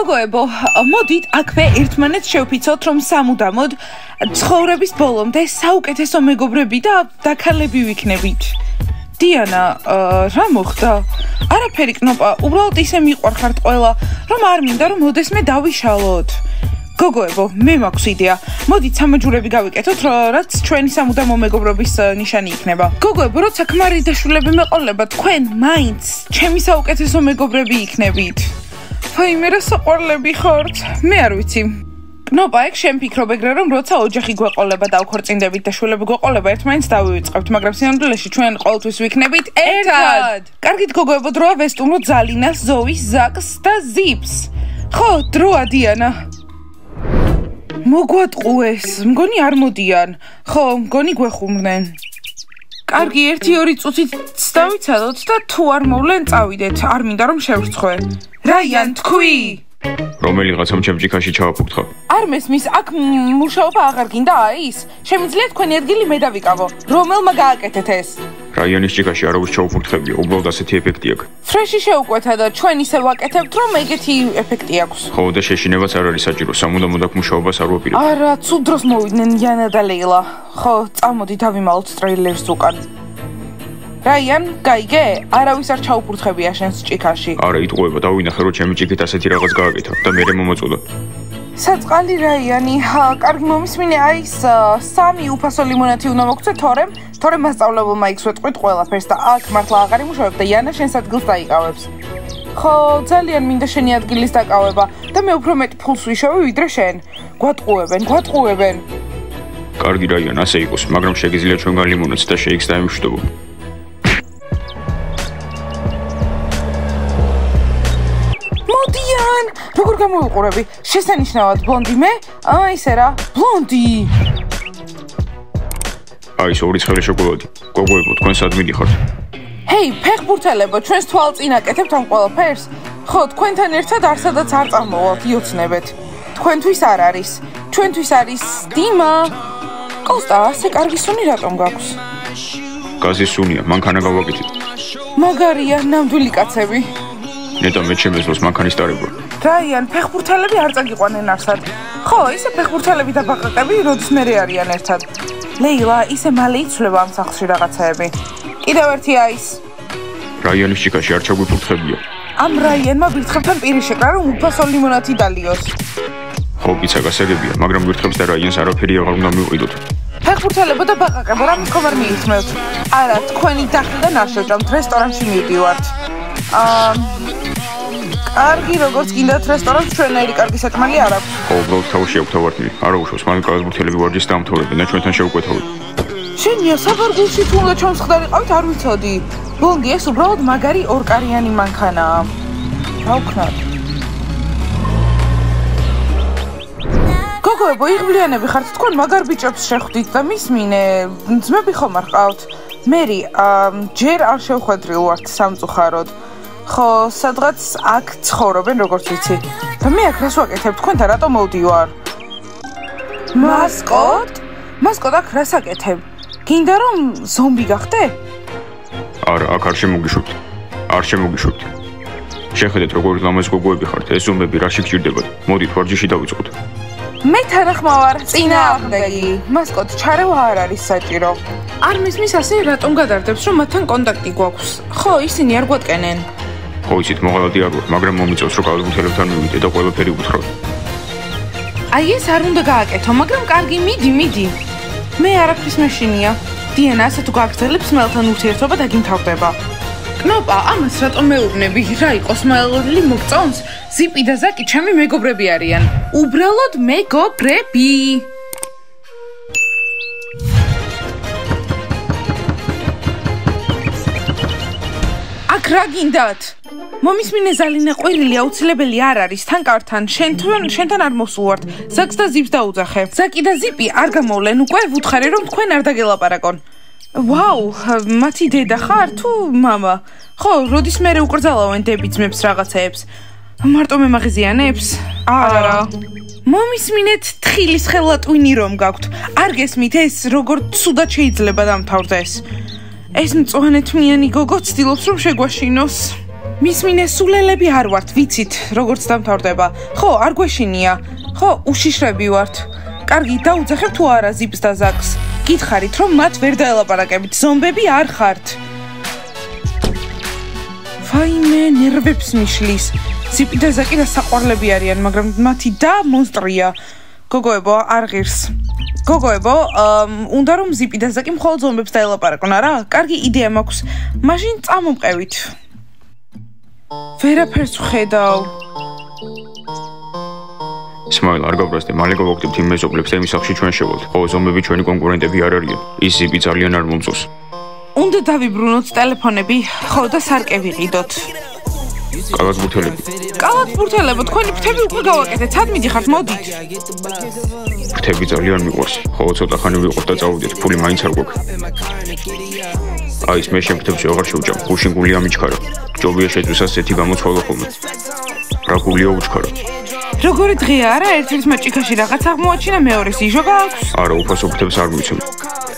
გოგოებო, მოდით აქვე ერთმანეთს შევფიცოთ, რომ სამუდამოდ ცხოვრების ბოლომდე საუკეთესო მეგობრები და დაქალები ვიქნებით. დიანა, რა მოხდა? არაფერი კნოპა, უბრალოდ ისე მიყვარხართ ყველა, რომ არ მინდა რომ ოდესმე დავიშალოთ. გოგოებო, მე მაქვს იდეა. მოდით სამაჯურები გავიკეთოთ, რაც ჩვენი სამუდამო მეგობრობის ნიშანი იქნება. გოგოებო, როცა ქმარი და შვილები მეყოლება, თქვენ მაინც ჩემი საუკეთესო მეგობრები იქნებით. ვაიმე, რა საყვარლები ხართ? მე არ ვიცი. კნოპა, ეგ შენ ფიქრობ ეგრე, რომ როცა ოჯახი გვეყოლება და უქორწინდებით და შვილები გვეყოლება, ერთმანეთს დავივიწყებთ, მაგრამ სინამდვილეში ჩვენ ყოველთვის ვიქნებით ერთად. კარგით გოგოებო, დროა ვესტუმროთ ზალინას, ზოვის, ზაკს და ზიფს. ხო, დროა დიანა. მოგვატყუეს, მგონი არ მოდიან. ხო, მგონი გვეხუმრნენ. კარგი, 1-2 წუთით დავიცადოთ და თუ არ მოვლენ, წავიდეთ. არ მინდა რომ შევრცხვე. რაიან, თქვი? რომელიღაცამ ჩემ ჭიქაში ჩავაფუქთხა. არ მესმის, აქ მუშაობა აღარ გინდა ის? შემიძლია თქვენი ადგილი მე დავიკავო. რომელმა გააკეთეთ ეს? რაიანის ჭიქაში არავის ჩაუფურთხებია, უბრალოდ ასეთი ეფექტი აქვს. ფრეში შეუკვეთა და ჩვენ ისე ვაკეთებთ, რომ ეგეთი ეფექტი აქვს. ხო, და შეშინებაც არ არის საჭირო, სამუდამოდ აქ მუშაობას არ ვაპირებ. არა, ცუდ დროს მოვიდნენ იანა და ლეილა. ხო, წამოდი დავიმალოთ ტრეილერს უკან. რაიან, გაიგე? არავის არ ჩაუფურთხებია შენს ჭიქაში. არა, იტყუება, დავინახე, რომ ჩემი ჭიქით ასეთი რაღაც გააკეთა და მერე მომოწოდა. საწყალი რაიანი, კარგი მომისმინე, აი ეს 3 უფასო ლიმონათი უნდა მოგცე თორემ მასწავლებელმა იქს ვეტყვით ყველაფერს და აქ მართლა აღარ იმუშავებ და იანა შენს ადგილს დაიკავებს. ხო, ძალიან მინდა შენი ადგილის დაკავება და მე უფრო მეტ ფულს ვიშოვე ვიდრე შენ. გვატყუებენ. კარგი რაიან, ასე იყოს, მაგრამ შეგიძლია ჩვენგან ლიმონადს და შეიქს დაიმშვიდობო. მოდიან, როგორ გამოვიყურები? შესანიშნავად ბლონდი მე? ისე რა, ბლონდი. აი, ეს 2 ცხელი შოკოლადი. გოგოებო, თქვენ სად მიდიხართ? ჰეი, ფეხბურთელებო, ჩვენ თვალ წინ აკეთებთ ამ ყველაფერს? ხო, თქვენთან ერთად არსადაც არ წამოვალთ, იოცნებეთ. თქვენთვის არ არის. ჩვენთვის არის დიმა. კოსტა, ასე კარგი სუნი რატომ გაქვს? გაზის სუნია, მანქანა გავაკეთეთ. მაგარია, ნამდვილი კაცები. ნეტა მე შემეძლოს მანქანის დარება. რაიან, ფეხბურთელები არ წაგიყვანენ არსად. ხო, ისე ფეხბურთელები და ბაყაყები როდის მერე არიან ერთად. ლეილა, ისე მალე იცვლება ამ სახლში რაღაცეები. კიდევ ერთი ის. რაიანის ჭიქაში არ ჩაგვიფურთხებია. ამ რაიანმა ვირთხებთან პირი შეკრა, რომ უფასო ლიმონათი დალიოს. ხო, პიცა გასაგებია, მაგრამ ვირთხებს და რაიანს არაფერი აღარ უნდა მივყიდოთ. ფეხბურთელებო და ბაყაყებო, რამე თქო არ მიიწმევთ. არა, თქვენი დახლიდან არ შევჭამთ, რესტორანში მივდივართ. კარგი, როგორც გინდათ რესტორანს ჩვენაირი კარგი საკმალი არ აქვს. ხო, უბრალოდ თავში აქვს თავარტნი. არა უშავს, მალე კალათბურთელები ვარჯიშს დაამთავრებენ და ჩვენთან შევკვეთავენ. შენია საფარგულში თუ უნდა ჩამსხდარიყავით, არ ვიცოდი. ბლონდი, ეს უბრალოდ მაგარი ორკარიანი მანქანაა. რა ვქნათ? გოგოებო, იღბლიანები ხართ, თქვენ მაგარ ბიჭებს შეხვდით და მისმინე, ძმები ხომ არ ყავთ? მერი, ჯერ არ შევხვედრილ ვართ სამწუხაროდ. ხო, სადღაც აქ ცხოვრობენ, როგორც ვიცი. და მე აქ რას ვაკეთებ? თქვენთან რატომ მოვდივარ? მასკოტ აქ რას აკეთებ? გინდა რომ ზომბი გახდე? არა, აქ არ შემოგიშვებთ. შეხედეთ, როგორ ლამაზ გოგოები ხართ, ეს ზომბები რაში გჭირდებათ. მოდით ვარჯიში დავიწყოთ. მე თანახმა ვარ, წინააღმდეგი. მასკოტ, ჩარევა არ არის საჭირო. არ მისმის ასე რატომ გადარდებს, რომ მათთან კონტაქტი გვაქვს? ხო, ისინი არ გვატკენენ. ხო, ისიც მოღალატე არ ვარ, მაგრამ მომიწევს, რომ კალათბურთელებთან მივიდე და ყველაფერი უთხრათ. აი ეს არ უნდა გააკეთო, მაგრამ კარგი, მიდი. მე არაფრის მეშინია. დიანა, ასე თუ გაგრძელებს, მელთან ურთიერთობა დაგიმთავრდება. კნოპა, ამას რატომ მეუბნები? რა იყოს მალე მოგწონს? ზიპი და ზაკი ჩემი მეგობრები არიან. უბრალოდ მეგობრები. აქ რა გინდათ? მომისმინე ზალინა ყვირილი აუცილებელი არ არის თანკართან, შენთან არ მოსულვართ. ზაკს და ზიპს დაუძახე. ზაკი და ზიპი არ გამოვლენ უკვე, ვუთხარი რომ თქვენ არ დაგელაპარაკონ. ვაუ, მათი დედა ხარ თუ მამა? ხო, როდის მერე უკრძალავენ დებიძმებს რაღაცეებს? მარტო მემაღიზიანებს? არა. მომისმინეთ თხილის ხელატვინი რომ გაქვთ. არ გესმით ეს როგორ ცუდად შეიძლება დამთავრდეს? ეს მწვანეთმიანი გოგო ცდილობს რომ შეგვაშინოს. მის მინესულელები არ ვართ, ვიცით, როგორც დამთავრდება. ხო, არ გვეშინია. ხო, უშიშრები ვართ. კარგი, დაუძახებ თუ არა ზიპს და ზაკს. გითხარით, რომ მათ ვერ დაელაპარაკებით, ზომბები არ ხართ. ვაიმე, ნერვებს მიშლის. ზიპი და ზაკი და საყვარლები არიან, მაგრამ მათი და მონსტრია. გოგოებო, არ ღირს. გოგოებო, უნდა რომ ზიპი და ზაკი მხოლოდ ზომბებს დაელაპარაკონ, არა? კარგი იდეა მაქვს. მაშინ წამომყევით. ვერაფერს ვხედავ. სმაილ არ გაბრაზდე, მალე გავაკეთებთ იმ მეზობლებს და იმ სახლში ჩვენ შევალთ. ხო, ზომბები ჩვენი კონკურენტები არ არიან. ის ზიპი ძალიან არ მომწონს. უნდა დავიბრუნოთ ტელეფონები, ხო და სარკე ვიყიდოთ. კალათბურთელები. კალათბურთელებო, თქვენი ფრთები უკვე გავაკეთეთ, სად მიდიხართ, მოდით. ფრთები ძალიან მიყვარს. ხო, ცოტა ხანი ვიყოთ და წავიდეთ, ფული მაინც არ გვაქვს. აი, მე შენ ფრთებში აღარ შევჭამ, გუშინ გული ამიჩქარა. ჯობია შეძვისას ზეთი გამოცვალო ხოლმე. რა გულია უჩქარა. როგორი დღეა, არა, ერთ-ერთმა ჭიქაში რაღაც აღმოაჩინა, მეორეს იჟო გააქვს. არა, უფასო ფრთებს არ მივიცემ.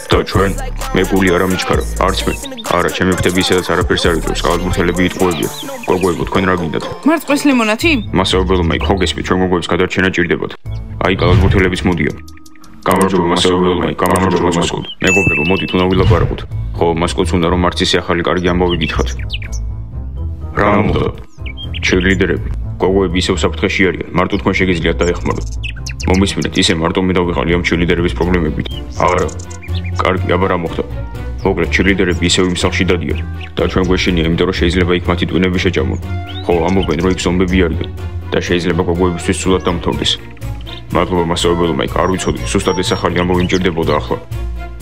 და ჩვენ, მე გული არ ამიჩქარა, არც მე. არა, ჩემი ფრთები ისედაც არაფერს არ იწევს, კალათბურთელები იტყუებიან. გოგოებო, თქვენ რა გინდათ? მარწყვის ლიმონათი? მასაუბრელო მაიკ, ხო გესმით, ჩვენ გოგოებს გადარჩენა ჭირდებათ. აი, კალათბურთელებიც მოდიან. გამარჯობა, მასაუბრელო მაიკ, გამარჯობა მასკოტ. მეგობრებო, მოდით უნდა ვილაპარაკოთ. ხო, მასკოტს უნდა რომ მარცისი ახალი კარგი ამბავი გითხრათ. რა უნდა? ჩერლიდერები, გოგოები ისევ საფრთხეში არიან, მარტო თქვენ შეგიძლიათ დაეხმაროთ. მომისმინეთ, ისე მარტო მე დავიღალი ამ ჩერლიდერების პრობლემებით. არა. კარგი, აბა რა მოხდა? მოკლედ, ჩერლიდერები ისევ იმ სახლში დადიან და ჩვენ გვეშინია, იმიტომ რომ შეიძლება იქ მათი ტვინები შეჭამონ. ხო, ამბობენ, რომ იქ ზომბები არიან და შეიძლება გოგოებისთვის სულად დამთავრდეს. მადლობა მასაუბრელო მაიკ, არ ვიცოდი, სუსტად ეს ახალი ამბავი მჭირდებოდა ახლა.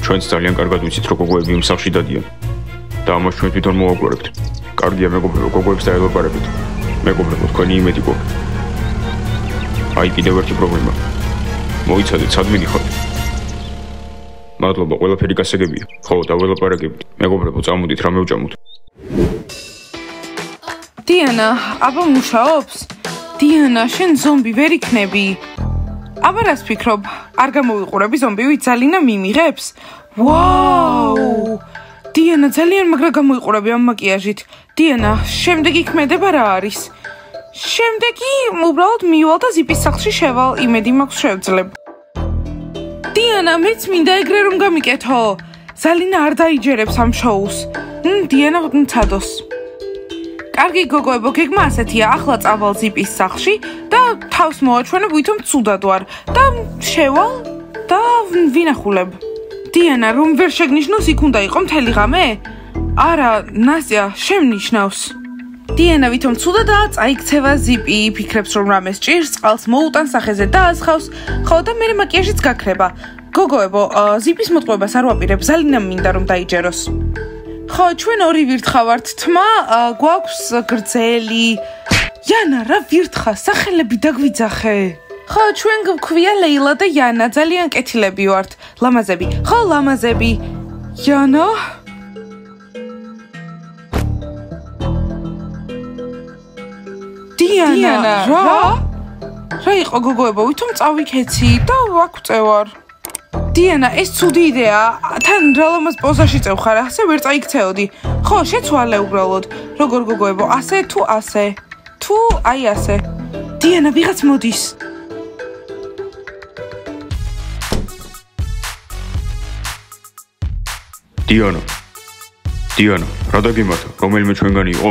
ჩვენც ძალიან კარგად ვიცით, რომ გოგოები იმ სახლში დადიან და ამას ჩვენ თვითონ მოვაგვარებთ. კარგია მეგობრებო, გოგოებს დაელაპარაკეთ. მეგობრებო, თქვენი იმედი გვაქვს. აი, კიდევ ერთი პრობლემა. მოიცადეთ, სად მიდიხართ? მადლობა, ყველაფერი გასაგებია. ხო, დაველაპარაკებთ. მეგობრებო, წამოდით, რა მევჭამოთ. დიანა, აბა მუშაობს? დიანა, შენ ზომბი ვერ იქნები. აბა რას ფიქრობ? არ გამოვიყურები ზომბივით ძალინა მიმიღებს? ვაუ! დიანა, ძალიან მაგრა გამოიყურები ამ მაკიაჟით. დიანა, შემდეგი ქმედება რა არის? შემდეგი უბრალოდ მივალ და ზიპის სახლში შევალ, იმედი მაქვს შევძლებ. დიანა, მეც მინდა ეგრე რომ გამიკეთო. ზალინა არ დაიჯერებს ამ შოუს. დიანა მცადოს. კარგი გოგოებო, გეგმა ასეთია, ახლა წავალ ზიპის სახლში და თავს მოვაჩვენებ, ვითომ ცუდად ვარ და შევალ და ვინახულებ. დიანა, რომ ვერ შეგნიშნოს, იქ უნდა იყო მთელი ღამე? არა, ნასტია, შემნიშნავს. დიანა ვითომ ცუდადაა, წაიქცევა ზიპი, ფიქრებს რომ რამეს ჭირს, წყალს მოუტანს სახეზე და ასხავს, ხო და მე მაკიაჟიც გაქრება. გოგოებო, ზიპის მოტყუებას არ ვაპირებ, ზალინამ მინდა რომ დაიჯეროს. ხო, ჩვენ ორი ვირთხა ვართ, თმა, გვაქვს გრძელი.იანა, რა ვირთხა, სახელები დაგვიძახე. ხო, ჩვენ გვქვია ლეილა დაიანა, ძალიან კეთილები ვართ. ლამაზები. ხო, ლამაზები.იანა? დიანა, რა? რა იყო გოგოებო, ვითომ წავიქეცი და ვაგვწევარ. დიანა, ეს ცუდი იდეაა. თან რა ლამაზ პოზაში წევხარ, ასე ვერ წაიქცეოდი. ხო, შეცვალე უბრალოდ. როგორ გოგოებო, ასე თუ ასე? თუ აი ასე. დიანა, ვიღაც მოდის. დიანა, რა დაგემართა? რომელიმე ჩვენგანი იყო?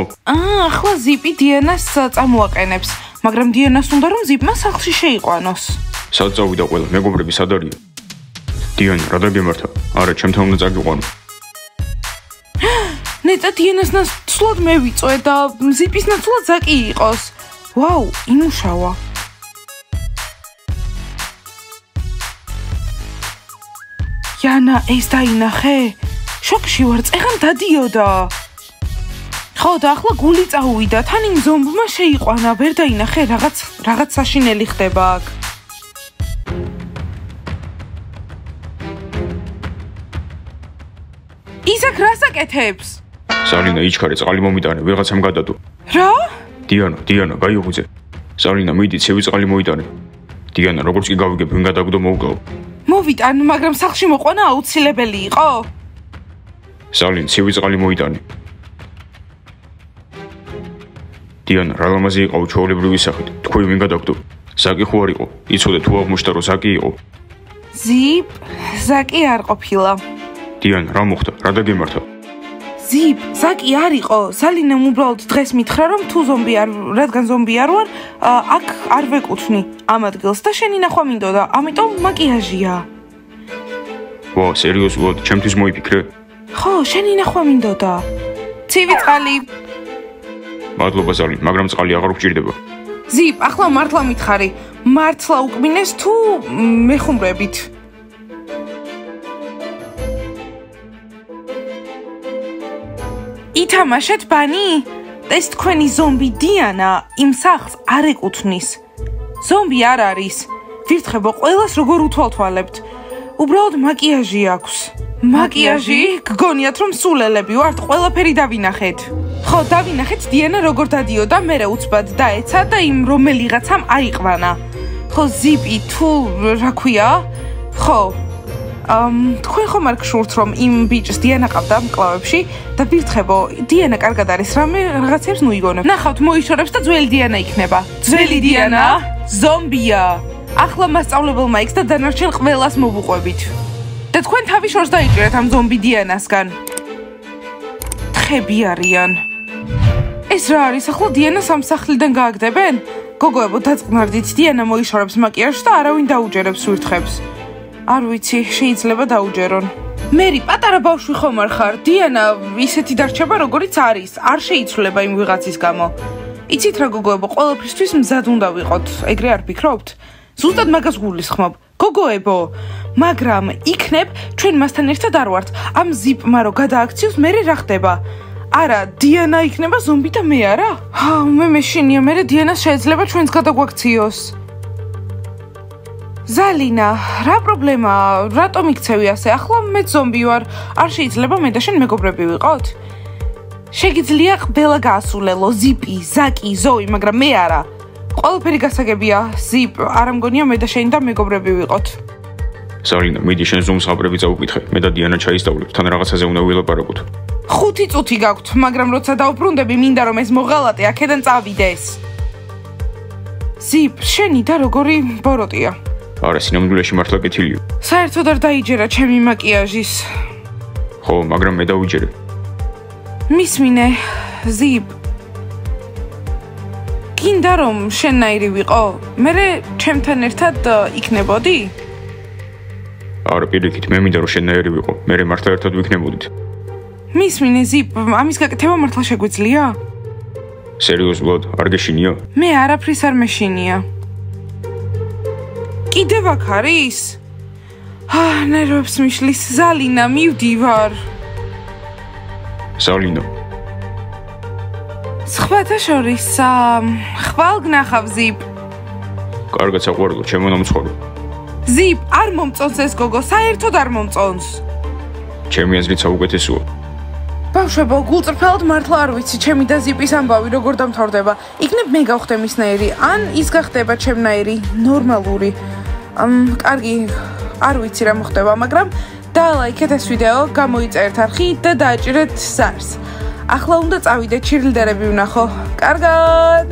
ახლა ზიპი დიანას წამოაყენებს, მაგრამ დიანას უნდა რომ ზიპმა სახლში შეიყვანოს. სად წავიდა ყველა? მეგობრები სად არიან? დიანა, რა დაგემართა? არა, ჩემთან უნდა წაგიყვანო. ნეტა დიანას ნაცვლად მე ვიწვე და ზიპის ნაცვლად ზაკი იყოს. ვაუ, იმუშავა.იანა, ეს დაინახე? შოკში ვარ, წეღან დადიოდა. ხო, და ახლა გული წაუვიდა, თან იმ ზომბმა შეიყვანა, ვერ დაინახე, რაღაც საშინელი ხდება აქ. ისაკ რას აკეთებს? ზალინა, იჩქარე, წყალი მომიტანე, ვიღაცამ გადადო. რა? დიანა, გაიღვიძე. ზალინა, მიდი, ცივი წყალი მოიტანე. დიანა, როგორც კი გავიგებ, ვინ გადაგდო მოუკლავ. მოვიტან, მაგრამ სახლში მოყვანა აუცილებელი იყო. ზალინ, ცივი წყალი მოიტანე. დიანა, რა ლამაზი იყავ ჩვეულებრივი სახით. თქვენ ვინ გადაგდო? ზაკი ხო არ იყო? იცოდე თუ აღმოჩნდა რომ ზაკი იყო? ზიპ, ზაკი არ ყოფილა. დიანა, რა მოხდა? რა დაგემართა? ზიპ, ზაკი არ იყო. სალინემ უბრალოდ დღეს მითხრა რომ თუ ზომბი არ, რადგან ზომბი არ ვარ, აქ არ ვეკუთვნი ამ ადგილს და შენი ნახვა მინდოდა, ამიტომ მაკიაჟია. ვა, სერიოზულად, ჩემთვის მოიფიქრე? ხო, შენი ნახვა მინდოდა. ცივი წყალი. მადლობა ზალი, მაგრამ წყალი აღარ გვჭირდება. ზიპ, ახლა მართლა მითხარი, მართლა უკმინეს თუ მეხუმრებით? ითამაშეთ ბანი? ეს თქვენი ზომბი დიანა იმ სახლს არ ეკუთვნის. ზომბი არ არის. ვირთხებო, ყველას როგორ უთვალთვალებთ. უბრალოდ მაკიაჟი აქვს. მაკიაჟი? გგონიათ რომ სულელები ვართ, ყველაფერი დავინახეთ. ხო, დავინახეთ დიანა როგორ დადიოდა, მერე უცბად დაეცა და იმ რომელიღაცამ აიყვანა. ხო, ზიპი, თუ რა ქვია? ხო. თქვენ ხომ არ გშურთ რომ იმ ბიჭს დიანა ყავდა მკლავებში და ვირთხებო, დიანა კარგად არის, რამე რაღაცებს ნუ იგონებ. ნახავთ, მოიშორებს და ძველი დიანა იქნება. ძველი დიანა? ზომბია. ახლა მასწავლებელმა იქს და დანარჩენ ყველას მოვუყვებით. და თქვენ თავი შორს დაიჭერეთ ამ ზომბი დიანასგან. თხები არიან. ეს რა არის? ახლა დიანას ამ სახლიდან გააგდებენ? გოგოებო, დაწყნარდით, დიანა მოიშორებს მაკიაჟს და არავინ დაუჯერებს ვირთხებს. არ ვიცი, შეიძლება დაუჯერონ. მერი, პატარა ბავშვი ხომ არ ხარ? დიანა ისეთი დარჩება, როგორიც არის. არ შეიცვლება იმ ვიღაცის გამო. იცით რა გოგოებო, ყველაფრისთვის მზად უნდა ვიყოთ. ეგრე არ ფიქრობთ? ზუსტად მაგას გულისხმობ. გოგოებო, მაგრამ იქნებ ჩვენ მასთან ერთად არ ვართ. ამ ზიპმა რო გადააქციოს, მერე რა ხდება? არა, დიანა იქნება ზომბი და მე არა? მე მეშინია, მერე დიანას შეიძლება ჩვენს გადაგვაქციოს. ზალინა, რა პრობლემაა? რატომ იქცევი ასე? ახლა მე ზომბი ვარ. არ შეიძლება მე და შენ მეგობრები ვიყოთ? შეგიძლია ყველა გაასულელო, ზიპი, ზაკი, ზოი, მაგრამ მე არა. ყველაფერი გასაგებია, ზიპ, არ ამგონია მე და შენ და მეგობრები ვიყოთ. ზალინა, მიდი შენ ზუმს ხაბრები წაუკითხე. მე და დიანა ჩაისწავლებ, თან რაღაცაზე უნდა ვილაპარაკოთ. 5 წუთი გაქვთ, მაგრამ როცა დავბრუნდები, მინდა რომ ეს მოღალატე აქედან წავიდეს. ზიპ, შენი და როგორი ბოროტია? არა, სინამდვილეში მართლა კეთილია. საერთოდ არ დაიჯერა ჩემი მაკიაჟის. ხო, მაგრამ მე დავიჯერე. მისმინე, ზიპ. გინდა რომ შენნაირი ვიყო? მერე ჩემთან ერთად იქნებოდი? არა, პირიქით, მე მინდა რომ შენნაირი ვიყო. მერე მართლა ერთად ვიქნებოდით. მისმინე, ზიპ, ამის გაკეთება მართლა შეგვიძლია? სერიოზულად, არ გეშინია? მე არაფრის არ მეშინია. კიდევ აქ არის? ნერვებს მიშლის. ზალინა, მივდივარ. ზალინა. სხვათა შორის, ხვალ გნახავ, ზიპ. კარგად საყვარელო, ჩემო ნამცხვარო. ზიპ, არ მომწონს ეს გოგო, საერთოდ არ მომწონს. ჩემი აზრით საუკეთესოა. ბავშვებო, გულწრფელად მართლა არ ვიცი, ჩემი და ზიპის ამბავი როგორ დამთავრდება. იქნებ მე გავხდე მისნაირი, ან ის გახდება ჩემნაირი, ნორმალური. კარგი, არ ვიცი რა მოხდება, მაგრამ დალაიქეთ ეს ვიდეო, გამოიწერეთ არხი და დააჭირეთ ზარს. ახლა უნდა წავიდეთ, ჩირლდერები ვნახო. კარგად!